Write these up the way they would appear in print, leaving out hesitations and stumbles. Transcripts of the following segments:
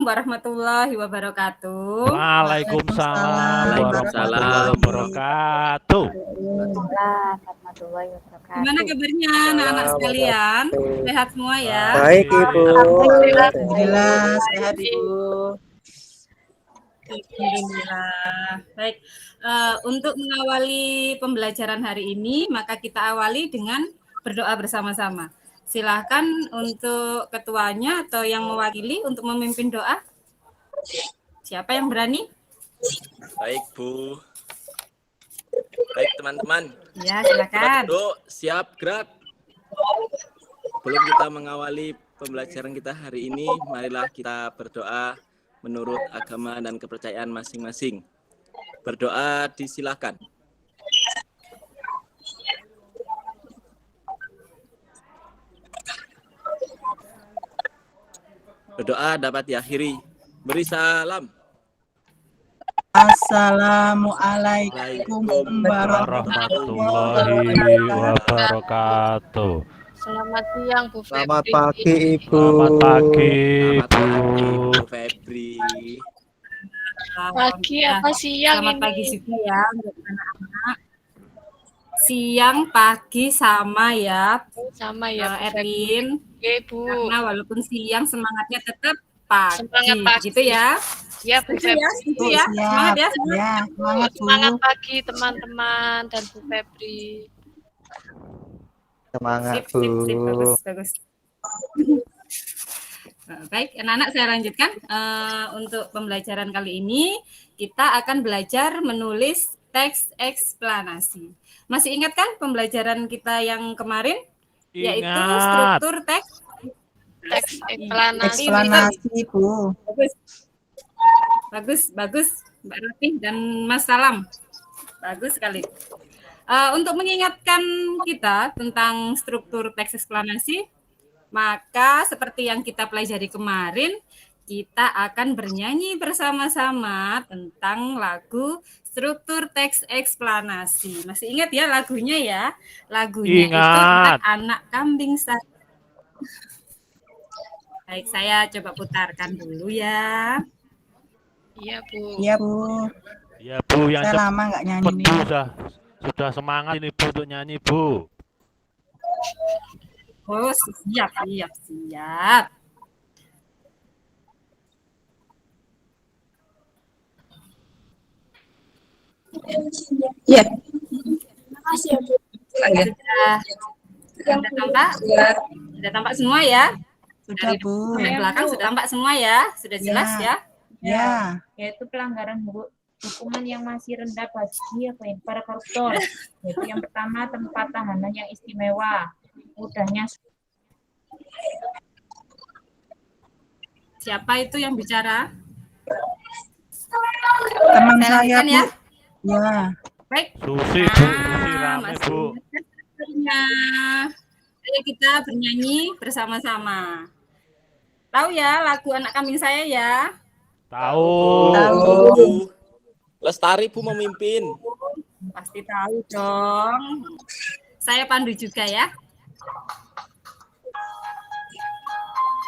warahmatullahi wabarakatuh. Waalaikumsalam warahmatullahi wabarakatuh. Gimana kabarnya anak-anak sekalian? Sehat semua ya? Baik Ibu. Alhamdulillah sehat Ibu. Alhamdulillah. Baik, untuk mengawali pembelajaran hari ini, maka kita awali dengan berdoa bersama-sama. Silahkan untuk ketuanya atau yang mewakili untuk memimpin doa. Siapa yang berani? Baik Bu. Baik teman-teman. Ya, silakan. Duduk, siap, gerak. Sebelum kita mengawali pembelajaran kita hari ini, marilah kita berdoa menurut agama dan kepercayaan masing-masing. Berdoa disilakan. Berdoa dapat diakhiri. Beri salam. Assalamualaikum Warahmatullahi wabarakatuh. Selamat siang Bu Febri. Selamat pagi Ibu. Selamat pagi Selamat pagi Bu. Bu Febri. Pagi apa siang Selamat ini? pagi juga ya untuk anak-anak. Siang, pagi sama ya, Sama ya Bu Febri. Erlin. Oke Bu. Karena walaupun siang semangatnya tetap pagi. Semangat pagi. Gitu ya. Ya Bu Gitu ya, Febri. gitu ya. Semangat ya. Ya, semangat Bu. Semangat pagi teman-teman dan Bu Febri. Semangat Sip, sip, sip. Bu. Bagus, bagus. Baik, anak-anak saya lanjutkan. Untuk pembelajaran kali ini, kita akan belajar menulis teks eksplanasi. Masih ingat kan pembelajaran kita yang kemarin? Yaitu Ingat. struktur teks. Teks eksplanasi. Eksplanasi Bu. Bagus. Bagus, bagus. Mbak Ratih dan Mas Salam. Bagus sekali. Untuk mengingatkan kita tentang struktur teks eksplanasi, maka seperti yang kita pelajari kemarin, kita akan bernyanyi bersama-sama tentang lagu struktur teks eksplanasi. Masih ingat ya lagunya ya? Lagunya itu tentang Ingat. anak kambing satu. Baik, saya coba putarkan dulu ya. Iya Bu. Iya Bu. Ya Bu, yang Saya cepat lama nggak nyanyi Bu, nih. sudah semangat ini Bu untuk nyanyi Bu. Oh, siap, siap, siap. Ya, Sudah tampak? Sudah tampak semua ya? Sudah Dari Bu. sampai belakang sudah tampak semua ya? Sudah jelas ya? Ya. yaitu pelanggaran hukuman yang masih rendah bagi para koruptor. Yaitu yang pertama, tempat tahanan yang istimewa. Mudahnya Siapa itu yang bicara? Teman Saya saya lanjutkan Bu. ya. Ya. Baik. Susi Bu, Susi rame masih Bu. ingat lagunya. Ayo kita bernyanyi bersama-sama. Tahu ya lagu anak kambing saya ya? Tahu. Bu. Lestari Bu memimpin. Pasti tahu dong. Saya pandu juga ya.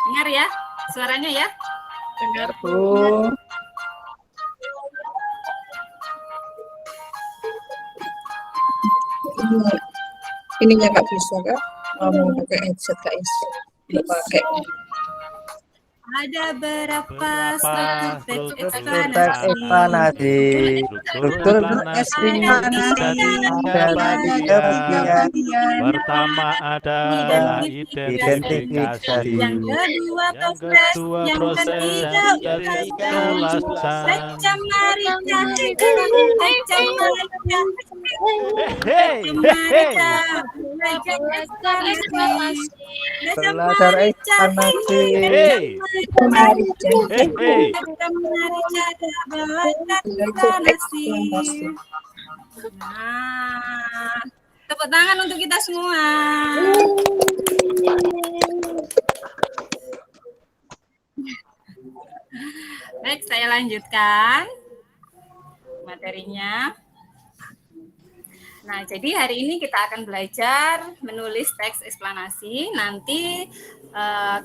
Dengar ya suaranya ya. Dengar Bu. Bu. ininya nggak bisa Kak. Mau pakai headset Kak Nggak pakai. Ada berapa Berapa struktur teks Struktur teks eksplanasi? eksplanasi. Struktur Eksplanasi. ada tiga bagian. Pertama adalah identifikasi. Yang kedua Yang proses, kedua yang proses, ketiga yang ketiga ulasan. Tecam marica, tecam marica, Hei, marica, belajar eksplanasi, tecam Belajar marica, eksplanasi. hei, hei. tecam marica, belajar eksplanasi. Nah, tepuk tangan untuk kita semua. Baik, saya lanjutkan materinya. Nah, jadi hari ini kita akan belajar menulis teks eksplanasi. Nanti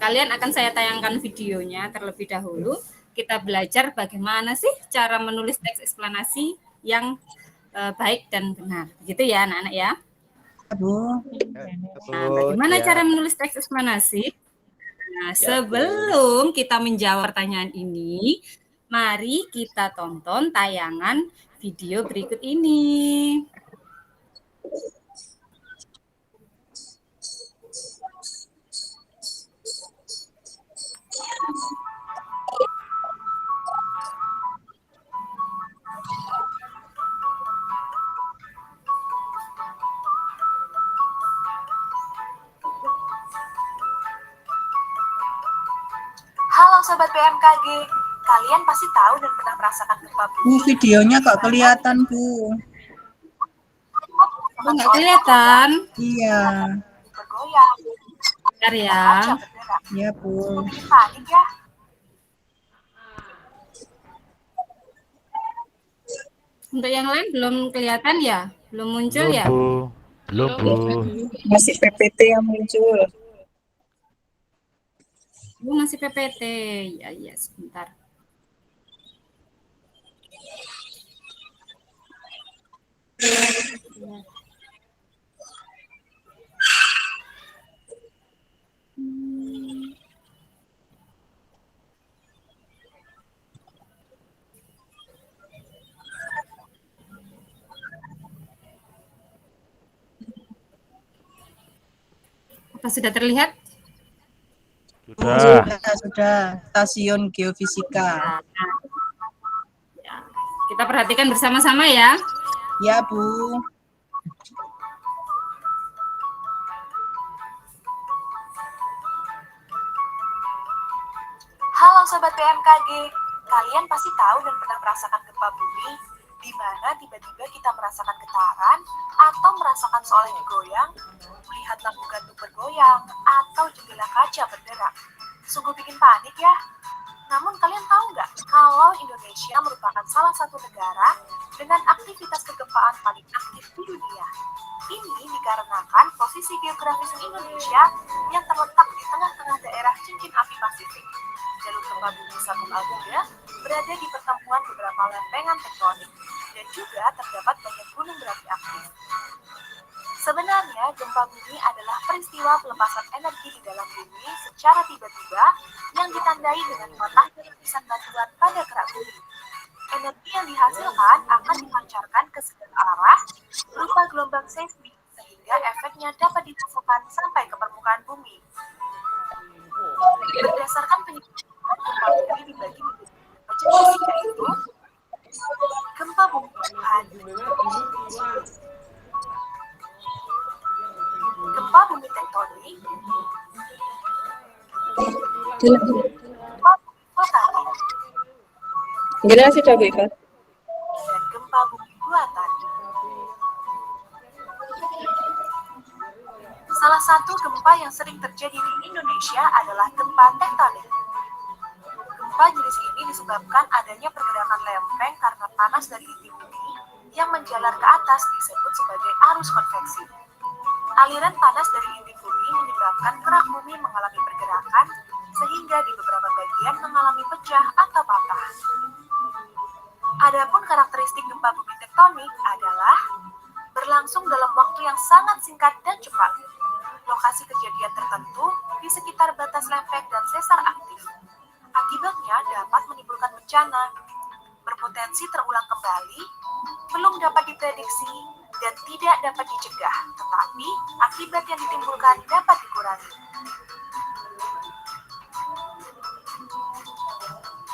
kalian akan saya tayangkan videonya terlebih dahulu. kita belajar bagaimana sih cara menulis teks eksplanasi yang baik dan benar. Gitu ya anak-anak ya. Bu. Nah, bagaimana ya. cara menulis teks eksplanasi? Nah, sebelum kita menjawab pertanyaan ini, mari kita tonton tayangan video berikut ini. Halo Sobat BMKG, kalian pasti tahu dan pernah merasakan gempa bumi. Videonya kok kelihatan, Bu. Oh, nggak kelihatan? Iya. Bergoyang, Bentar ya. kaca bergerak. Iya, Bu. Bikin panik ya. Untuk yang lain belum kelihatan ya? Belum muncul Belum, ya? Bu. Belum, Bu. Masih PPT yang muncul. Bu masih PPT. Ya, ya, sebentar. Apa sudah terlihat? Sudah. Sudah. Stasiun Geofisika. Ya, kita perhatikan bersama-sama ya. Ya, Bu. Halo Sobat BMKG, kalian pasti tahu dan pernah merasakan gempa bumi, di mana tiba-tiba kita merasakan getaran atau merasakan seolah digoyang, melihat lampu gantung bergoyang, atau jendela kaca bergerak. Sungguh bikin panik ya. Namun kalian tahu nggak kalau Indonesia merupakan salah satu negara dengan aktivitas kegempaan paling aktif di dunia. Ini dikarenakan posisi geografis Indonesia yang terletak di tengah-tengah daerah cincin api Pasifik. Jalur gempa bumi Sabung Algada berada di pertemuan beberapa lempengan tektonik dan juga terdapat banyak gunung berapi aktif. Sebenarnya gempa bumi adalah peristiwa pelepasan energi di dalam bumi secara tiba-tiba yang ditandai dengan patahnya lapisan batuan pada kerak bumi. Energi yang dihasilkan akan dipancarkan ke segala arah berupa gelombang seismik sehingga efeknya dapat dirasakan sampai ke permukaan bumi. Berdasarkan penyelidikan, gempa bumi dibagi menjadi beberapa jenis, yaitu gempa bumi Tuhan, gempa bumi tektonik, gempa bumi vulkanik, Jelas sudah Bu Iva. dan gempa bumi buatan. Salah satu gempa yang sering terjadi di Indonesia adalah gempa tektonik. Gempa jenis ini disebabkan adanya pergerakan lempeng karena panas dari inti bumi yang menjalar ke atas disebut sebagai arus konveksi. Aliran panas dari inti bumi menyebabkan kerak bumi mengalami pergerakan sehingga di beberapa bagian mengalami pecah atau patah. Adapun karakteristik gempa bumi tektonik adalah berlangsung dalam waktu yang sangat singkat dan cepat. Lokasi kejadian tertentu di sekitar batas lempeng dan sesar aktif. Akibatnya dapat menimbulkan bencana, berpotensi terulang kembali, belum dapat diprediksi, dan tidak dapat dicegah, tetapi akibat yang ditimbulkan dapat dikurangi.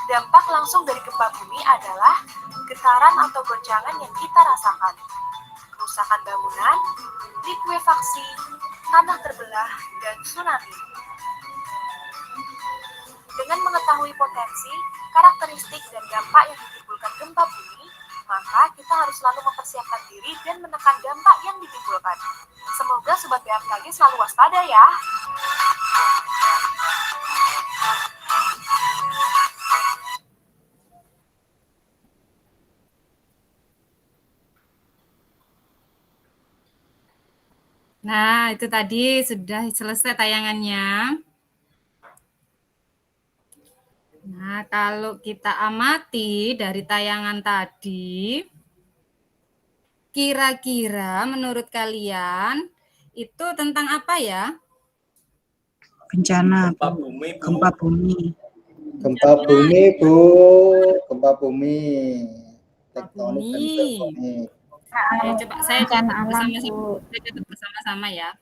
Dampak langsung dari gempa bumi adalah getaran atau goncangan yang kita rasakan, kerusakan bangunan, likuifaksi, tanah terbelah, dan tsunami. Dengan mengetahui potensi, karakteristik, dan dampak yang ditimbulkan gempa bumi, maka kita harus selalu mempersiapkan diri dan menekan dampak yang ditimbulkan. Semoga Sobat BMKG selalu waspada ya. Nah, itu tadi sudah selesai tayangannya. Nah, kalau kita amati dari tayangan tadi, kira-kira menurut kalian itu tentang apa ya? Bencana, Gempa Bu. bumi, Bu. Gempa bumi. Gempa bumi, Bu. Gempa bumi. Tektonik dan Bumi. tektonik. Ya, coba saya Bencana catat alam, bersama-sama. Bu. Saya catat bersama-sama ya.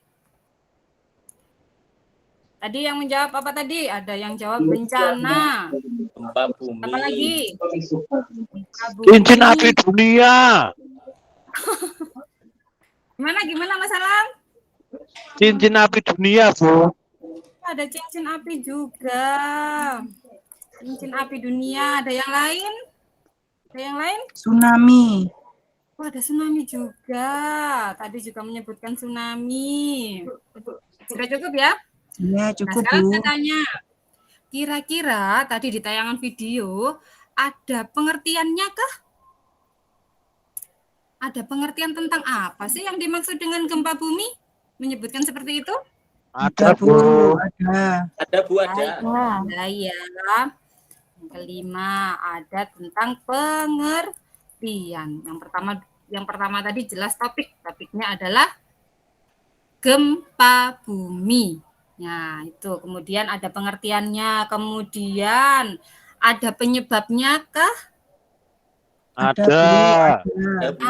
Tadi yang menjawab apa tadi? Ada yang jawab bencana. Gempa bumi. Apa lagi? Gempa bumi. Cincin api dunia. Gimana Mas Alam? Cincin api dunia, Bu. Ada cincin api juga. Cincin api dunia. Ada yang lain? Ada yang lain? Tsunami. Oh, ada tsunami juga. Tadi juga menyebutkan tsunami. Sudah cukup ya? Iya, Nah, cukup, sekarang Bu. saya tanya. Kira-kira tadi di tayangan video ada pengertiannya kah? Ada pengertian tentang apa sih yang dimaksud dengan gempa bumi? Menyebutkan seperti itu? Ada, Bu. Ada. Ada, Bu, ada. Ada ya. Yang kelima ada tentang pengertian. Yang pertama tadi jelas topiknya adalah gempa bumi. Nah, itu kemudian ada pengertiannya, kemudian ada penyebabnya kah? Ada. Ada, Bu.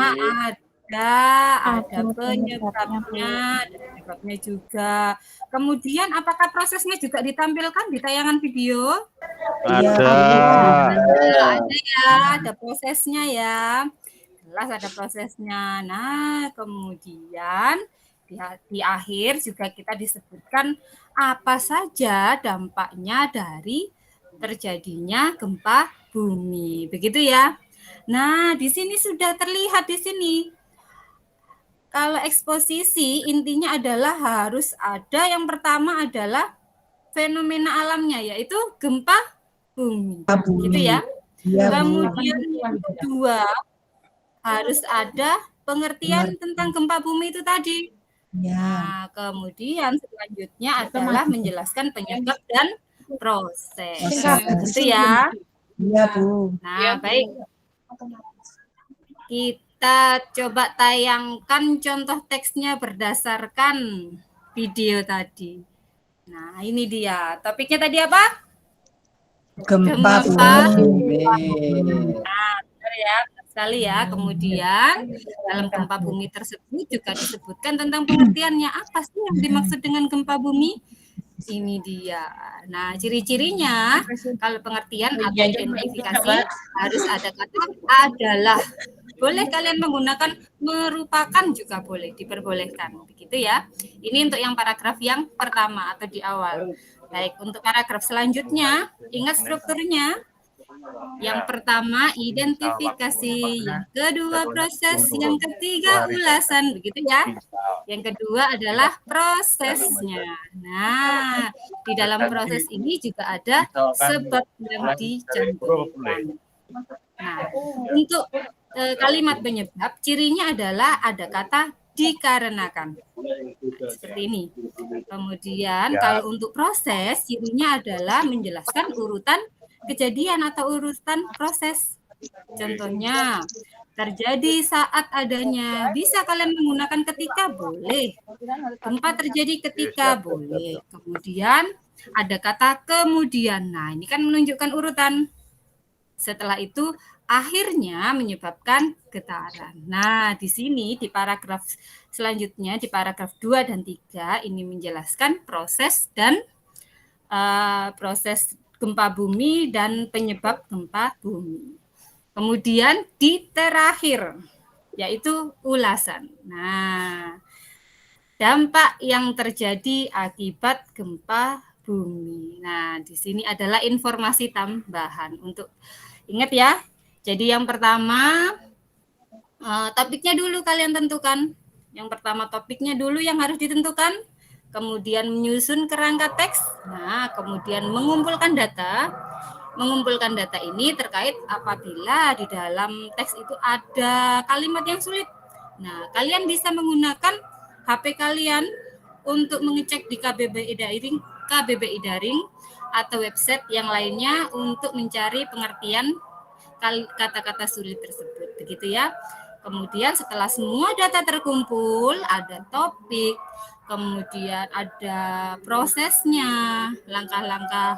Ada penyebabnya juga. Kemudian apakah prosesnya juga ditampilkan di tayangan video? Ada. Ada ya, ada prosesnya ya. Jelas ada prosesnya. Nah, kemudian di akhir juga kita disebutkan apa saja dampaknya dari terjadinya gempa bumi. Begitu ya. Nah, di sini sudah terlihat di sini. Kalau eksposisi intinya adalah harus ada yang pertama adalah fenomena alamnya yaitu gempa bumi. Gitu ya. Kemudian yang kedua harus ada pengertian tentang gempa bumi itu tadi. Nah, kemudian selanjutnya adalah menjelaskan penyebab dan proses. Gitu ya. Iya, Bu. Nah, baik. Kita coba tayangkan contoh teksnya berdasarkan video tadi. Nah, ini dia. Topiknya tadi apa? Gempa bumi. Nah, benar ya, benar sekali ya. Kemudian dalam gempa bumi tersebut juga disebutkan tentang pengertiannya. Apa sih yang dimaksud dengan gempa bumi? Ini dia. Nah, ciri-cirinya kalau pengertian atau identifikasi harus ada kata adalah. Boleh kalian menggunakan merupakan juga boleh, diperbolehkan. Begitu ya. Ini untuk yang paragraf yang pertama atau di awal. Baik, untuk paragraf selanjutnya, ingat strukturnya. Yang pertama identifikasi, yang kedua proses, yang ketiga ulasan, begitu ya. Yang kedua adalah prosesnya. Nah, di dalam proses ini juga ada sebab yang dicantumkan. Nah, untuk kalimat penyebab, cirinya adalah ada kata dikarenakan. Nah, seperti ini. Kemudian kalau untuk proses, cirinya adalah menjelaskan urutan kejadian atau urutan proses. Contohnya, terjadi saat adanya. Bisa kalian menggunakan ketika? Boleh. Gempa terjadi ketika? Boleh. Kemudian ada kata kemudian. Nah, ini kan menunjukkan urutan. Setelah itu akhirnya menyebabkan getaran. Nah, di sini di paragraf selanjutnya di paragraf 2 dan 3 ini menjelaskan proses dan proses gempa bumi dan penyebab gempa bumi. Kemudian di terakhir yaitu ulasan. Nah, dampak yang terjadi akibat gempa bumi. Nah, di sini adalah informasi tambahan untuk ingat ya. Jadi yang pertama topiknya dulu kalian tentukan. Yang pertama topiknya dulu yang harus ditentukan. Kemudian menyusun kerangka teks. Nah, kemudian mengumpulkan data. Mengumpulkan data ini terkait apabila di dalam teks itu ada kalimat yang sulit. Nah, kalian bisa menggunakan HP kalian untuk mengecek di KBBI Daring atau website yang lainnya untuk mencari pengertian kata-kata sulit tersebut, begitu ya. Kemudian setelah semua data terkumpul, ada topik, kemudian ada prosesnya, langkah-langkah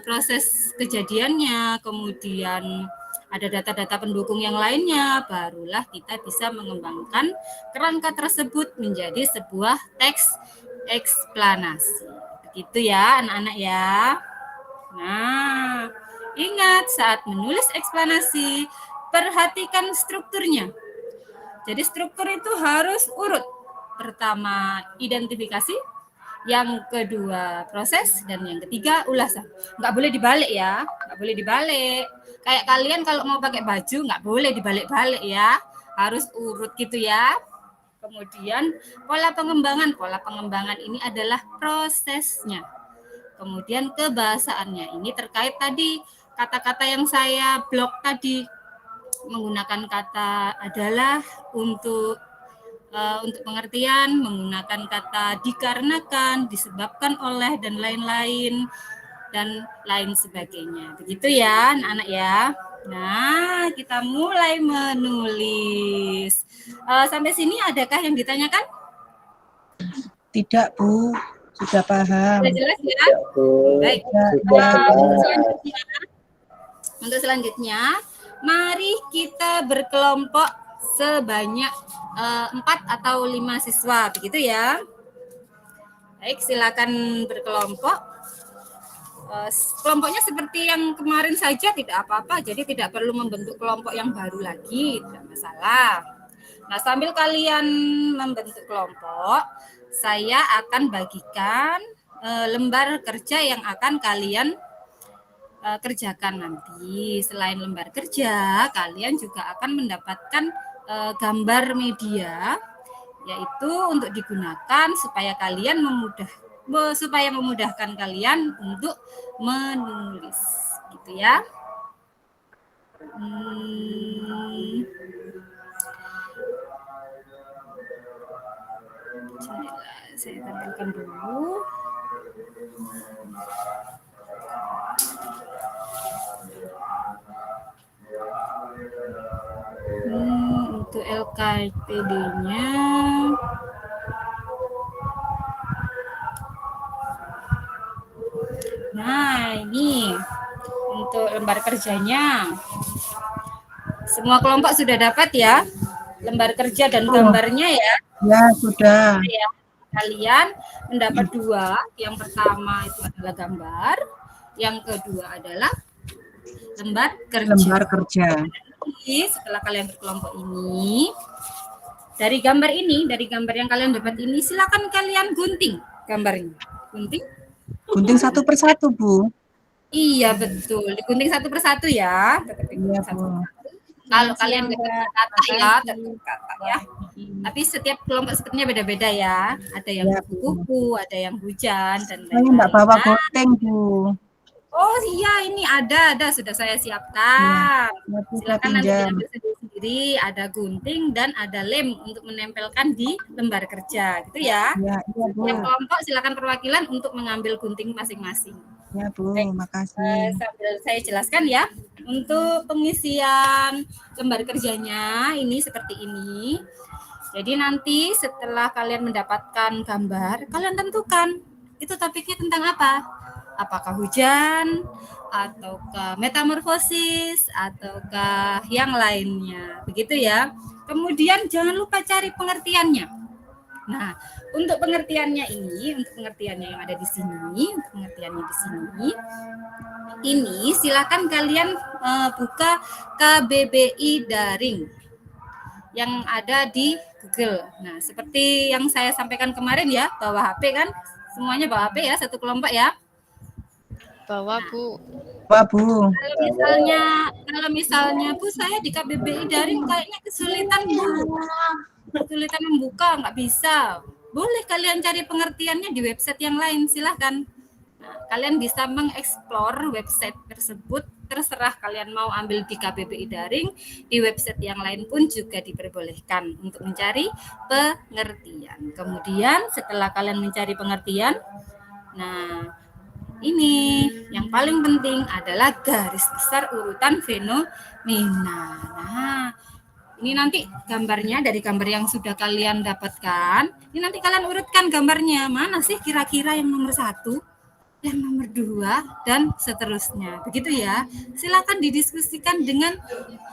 proses kejadiannya, kemudian ada data-data pendukung yang lainnya, barulah kita bisa mengembangkan kerangka tersebut menjadi sebuah teks eksplanasi. Begitu ya anak-anak ya. Nah, ingat saat menulis eksplanasi, perhatikan strukturnya. Jadi struktur itu harus urut. Pertama, identifikasi. Yang kedua, proses. Dan yang ketiga, ulasan. Nggak boleh dibalik ya. Nggak boleh dibalik. Kayak kalian kalau mau pakai baju, nggak boleh dibalik-balik ya. Harus urut gitu ya. Kemudian, pola pengembangan. Pola pengembangan ini adalah prosesnya. Kemudian kebahasaannya. Ini terkait tadi kata-kata yang saya blok tadi. Menggunakan kata adalah untuk pengertian, menggunakan kata dikarenakan, disebabkan oleh, dan lain-lain, dan lain sebagainya. Begitu ya anak-anak ya. Nah, kita mulai menulis. Sampai sini adakah yang ditanyakan? Tidak, Bu. Sudah paham. Sudah jelas ya? Baik. Untuk selanjutnya, mari kita berkelompok sebanyak 4 atau 5 siswa, begitu ya. Baik, silakan berkelompok. Kelompoknya seperti yang kemarin saja, tidak apa-apa, jadi tidak perlu membentuk kelompok yang baru lagi, tidak masalah. Nah, sambil kalian membentuk kelompok, saya akan bagikan lembar kerja yang akan kalian kerjakan nanti. Selain lembar kerja, kalian juga akan mendapatkan gambar media, yaitu untuk digunakan supaya kalian memudahkan kalian untuk menulis, gitu ya. Saya tampilkan dulu. Untuk LKPD-nya nah ini untuk lembar kerjanya semua kelompok sudah dapat ya lembar kerja dan gambarnya ya. Ya, sudah. Ya, kalian mendapat 2. Yang pertama itu adalah gambar, yang kedua adalah lembar kerja. Lembar kerja. Jadi, setelah kalian berkelompok ini, dari gambar yang kalian dapat ini, silakan kalian gunting gambarnya. Gunting satu persatu, Bu. Iya, betul. Digunting satu persatu ya. Iya, Bu. Kalau kalian kata ya, kata ya. Tapi setiap kelompok sepertinya beda-beda ya. Ada yang kupu-kupu, ada yang hujan, dan lain-lain. Saya enggak bawa goteng, Bu. Oh iya, ini ada sudah saya siapkan. Ya, silakan nanti diambil sendiri. Ada gunting dan ada lem untuk menempelkan di lembar kerja, gitu ya. Ya, Bu. Yang kelompok silakan perwakilan untuk mengambil gunting masing-masing. Ya, Bu, makasih. Sambil saya jelaskan ya. Untuk pengisian lembar kerjanya ini seperti ini. Jadi nanti setelah kalian mendapatkan gambar, kalian tentukan itu topiknya tentang apa. Apakah hujan, ataukah metamorfosis, ataukah yang lainnya. Begitu ya. Kemudian jangan lupa cari pengertiannya. Nah, untuk pengertiannya yang ada di sini, ini silakan kalian buka KBBI daring yang ada di Google. Nah, seperti yang saya sampaikan kemarin ya, bawa HP kan? Semuanya bawa HP ya, satu kelompok ya. Bawa, Bu. Bawa, Bu. Kalau misalnya Bu, saya di KBBI daring kayaknya kesulitan membuka, nggak bisa. Boleh kalian cari pengertiannya di website yang lain, silahkan. Nah, kalian bisa mengeksplor website tersebut, terserah kalian mau ambil di KBBI daring, di website yang lain pun juga diperbolehkan untuk mencari pengertian. Kemudian setelah kalian mencari pengertian, Nah, ini yang paling penting adalah garis besar urutan fenomena. Nah, ini nanti gambarnya dari gambar yang sudah kalian dapatkan. Ini nanti kalian urutkan gambarnya. Mana sih kira-kira yang nomor 1, yang nomor 2, dan seterusnya. Begitu ya. Silakan didiskusikan dengan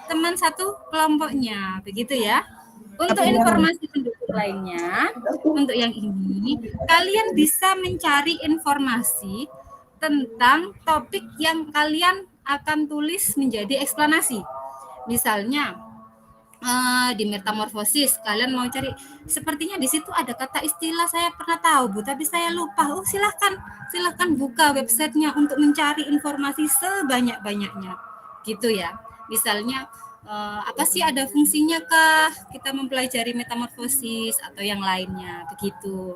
teman satu kelompoknya. Begitu ya. Untuk informasi pendukung lainnya, untuk yang ini, kalian bisa mencari informasi tentang topik yang kalian akan tulis menjadi eksplanasi. Misalnya, di metamorfosis, kalian mau cari, sepertinya di situ ada kata istilah saya pernah tahu, Bu, tapi saya lupa. Oh, silakan buka websitenya untuk mencari informasi sebanyak-banyaknya. Gitu ya. Misalnya, apa sih ada fungsinya kah kita mempelajari metamorfosis atau yang lainnya, begitu.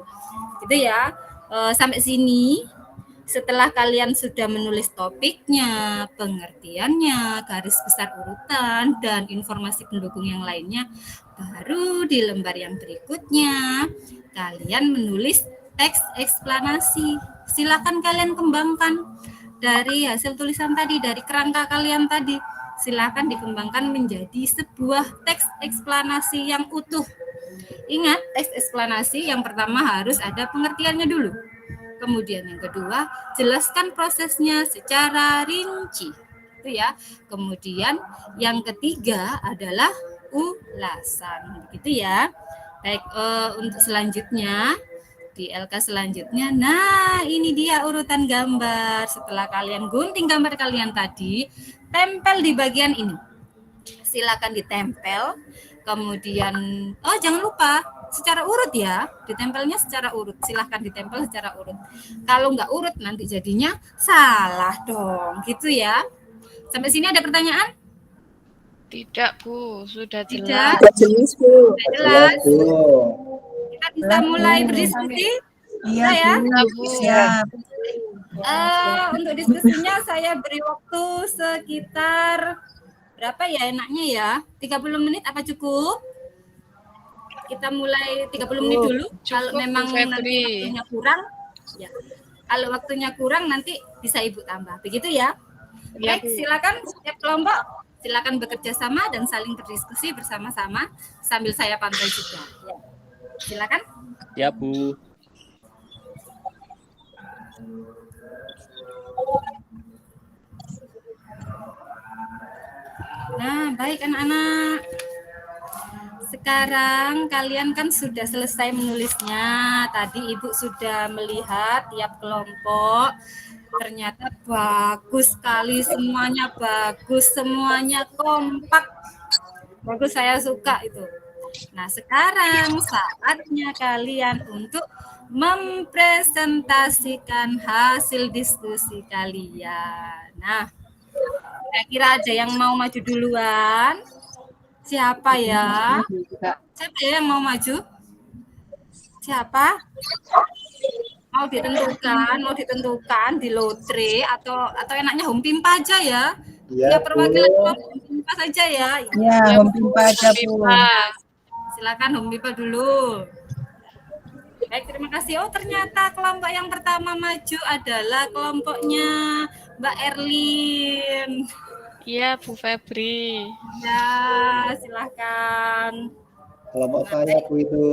Gitu ya. Sampai sini, setelah kalian sudah menulis topiknya, pengertiannya, garis besar urutan, dan informasi pendukung yang lainnya, baru di lembar yang berikutnya kalian menulis teks eksplanasi. Silakan kalian kembangkan dari hasil tulisan tadi, dari kerangka kalian tadi. Silakan dikembangkan menjadi sebuah teks eksplanasi yang utuh. Ingat, teks eksplanasi yang pertama harus ada pengertiannya dulu. Kemudian yang kedua, jelaskan prosesnya secara rinci. Itu ya. Kemudian yang ketiga adalah ulasan. Gitu ya. Baik, untuk selanjutnya di LK selanjutnya. Nah, ini dia urutan gambar. Setelah kalian gunting gambar kalian tadi, tempel di bagian ini. Silakan ditempel. Kemudian, jangan lupa secara urut ya, ditempelnya secara urut. Silahkan ditempel secara urut. Kalau nggak urut nanti jadinya salah dong, gitu ya. Sampai sini ada pertanyaan? Tidak, Bu. Sudah Tidak? jelas. Jelas, Bu. Sudah jelas? Bu. Kita bisa mulai berdiskusi? Iya, Ya? Bu. Siap. Untuk diskusinya saya beri waktu sekitar berapa ya enaknya ya? 30 menit apa cukup? Kita mulai 30 menit dulu. Kalau memang nanti waktunya kurang, ya. Kalau waktunya kurang nanti bisa Ibu tambah. Begitu ya? Baik, silakan setiap kelompok silakan bekerja sama dan saling berdiskusi bersama-sama sambil saya pantau juga. Ya. Silakan. Ya, Bu. Nah, baik anak-anak. Sekarang kalian kan sudah selesai menulisnya. Tadi Ibu sudah melihat tiap kelompok. Ternyata bagus sekali, semuanya bagus, semuanya kompak. Bagus, saya suka itu. Nah, sekarang saatnya kalian untuk mempresentasikan hasil diskusi kalian. Nah, kira-kira ada yang mau maju duluan? Siapa ya? Siapa ya yang mau maju? Siapa? Mau ditentukan di lotre atau enaknya home pimpa aja ya? Ya, perwakilan Bu. home pimpa saja ya. Ya, home pimpa aja, Bu. Silakan home pimpa dulu. Baik, terima kasih. Oh, ternyata kelompok yang pertama maju adalah kelompoknya Mbak Erlin. Iya, Bu Febri. Ya, silakan. Kelompok saya, Bu, itu.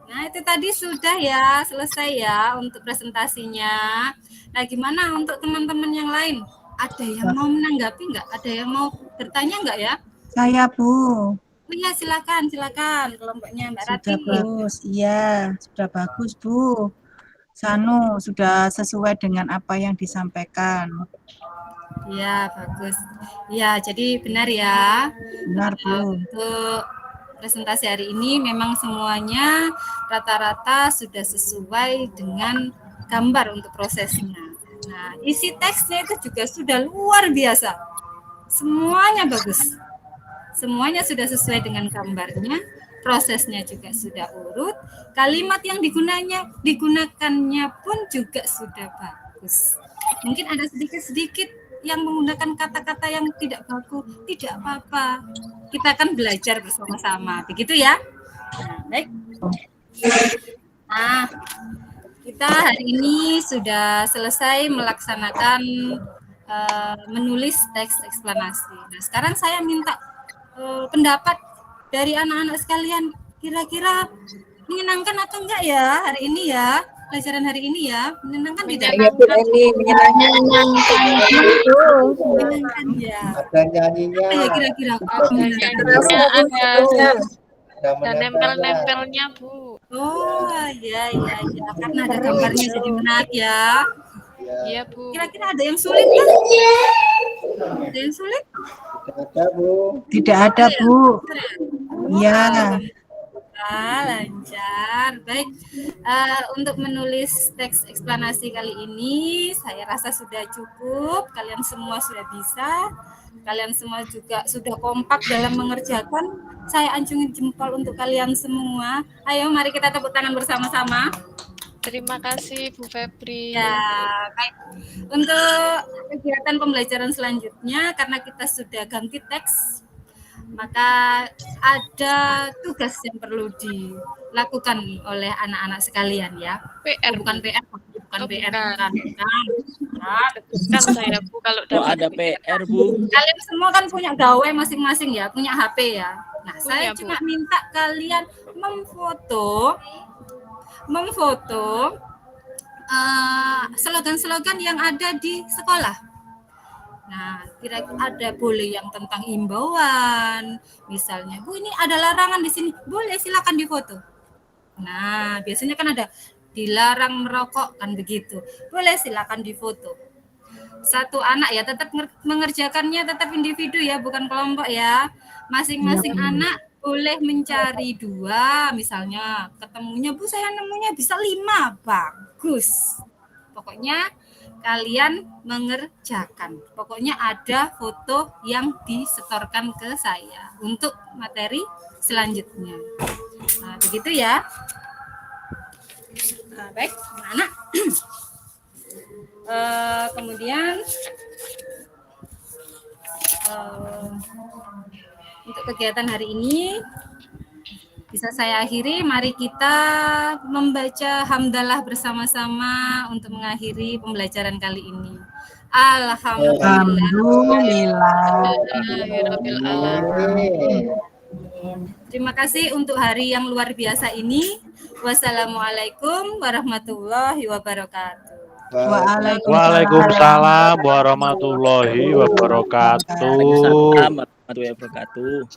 Nah, itu tadi sudah ya, selesai ya untuk presentasinya. Nah, gimana untuk teman-teman yang lain? Ada yang mau menanggapi nggak? Ada yang mau bertanya nggak ya? Saya, Bu. Oh iya, silakan kelompoknya Mbak Rati. Sudah bagus, iya. Sudah bagus, Bu. Sanu, sudah sesuai dengan apa yang disampaikan. Iya, bagus. Ya, jadi benar ya. Benar, Bu. Untuk presentasi hari ini memang semuanya rata-rata sudah sesuai dengan gambar untuk prosesnya. Nah, isi teksnya itu juga sudah luar biasa. Semuanya bagus. Semuanya sudah sesuai dengan gambarnya, prosesnya juga sudah urut, kalimat yang digunakannya pun juga sudah bagus. Mungkin ada sedikit-sedikit yang menggunakan kata-kata yang tidak baku, tidak apa-apa. Kita akan belajar bersama-sama, begitu ya? Nah, baik. Nah, Kita hari ini sudah selesai melaksanakan menulis teks eksplanasi. Nah, sekarang saya minta pendapat dari anak-anak sekalian. Kira-kira menyenangkan atau enggak ya hari ini ya? Pelajaran hari ini ya? Menyenangkan tidak? Iya Bu Eni, menyenangkan. Menyenangkan ya. Ada nyanyinya. Ya kira-kira. Nyanyinya ada Ada dan menempelnya. nempel-nempelnya Bu. Oh, ya. Karena ada gambarnya jadi menarik ya. Iya Bu. Kira-kira ada yang sulit kan? Ada yang sulit? Ada Bu. Tidak ada, Bu. Iya. Lancar. Baik. Untuk menulis teks eksplanasi kali ini, saya rasa sudah cukup. Kalian semua sudah bisa. Kalian semua juga sudah kompak dalam mengerjakan. Saya acungin jempol untuk kalian semua. Ayo, mari kita tepuk tangan bersama-sama. Terima kasih Bu Febri. Ya, baik. Untuk kegiatan pembelajaran selanjutnya, karena kita sudah ganti teks, maka ada tugas yang perlu dilakukan oleh anak-anak sekalian ya. PR Bukan PR, bukan Oh, PR, bukan. bukan. saya Bu kalau Oh, ada PR, Bu. Kalian semua kan punya gawe masing-masing ya, punya HP ya. Nah, saya Bu. cuma minta kalian memfoto slogan-slogan yang ada di sekolah. Nah, kira-kira ada boleh yang tentang imbauan, misalnya, Bu ini ada larangan di sini, boleh silakan difoto. Nah, biasanya kan ada dilarang merokok kan begitu, boleh silakan difoto. Satu anak ya tetap mengerjakannya tetap individu ya, bukan kelompok ya. Masing-masing anak boleh mencari 2, misalnya ketemunya Bu saya nemunya bisa 5, bagus. Pokoknya kalian mengerjakan. Pokoknya ada foto yang disetorkan ke saya untuk materi selanjutnya. Nah, begitu ya. Nah, baik, anak. Kemudian untuk kegiatan hari ini bisa saya akhiri. Mari kita membaca hamdalah bersama-sama untuk mengakhiri pembelajaran kali ini. Alhamdulillah. Terima kasih untuk hari yang luar biasa ini. Wassalamualaikum warahmatullahi wabarakatuh. Waalaikumsalam warahmatullahi wabarakatuh. Waalaikumsalam warahmatullahi wabarakatuh.